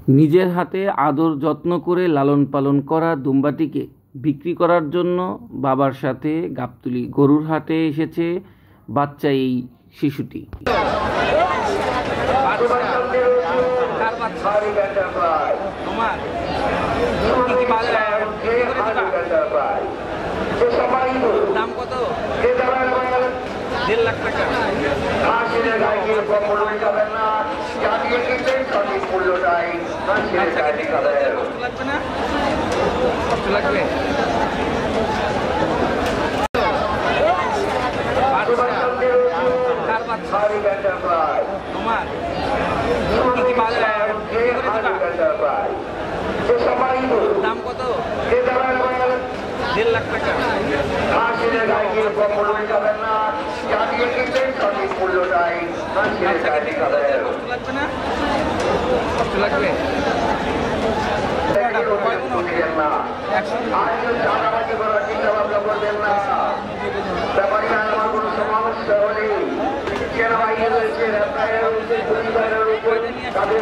নিজের হাতে আদর যত্ন করে লালন পালন করা দুম্বাটিকে বিক্রি করার জন্য বাবার সাথে গাবতলী গরুর হাটে এসেছে বাচ্চা এই শিশুটি। দাম কত? 1.5 লাখ টাকা। লাগবে না? কষ্ট লাগবে? তোমার দাম কত? 1.5 লাখ টাকা। কষ্ট লাগবে না? কষ্ট লাগবে? তাদের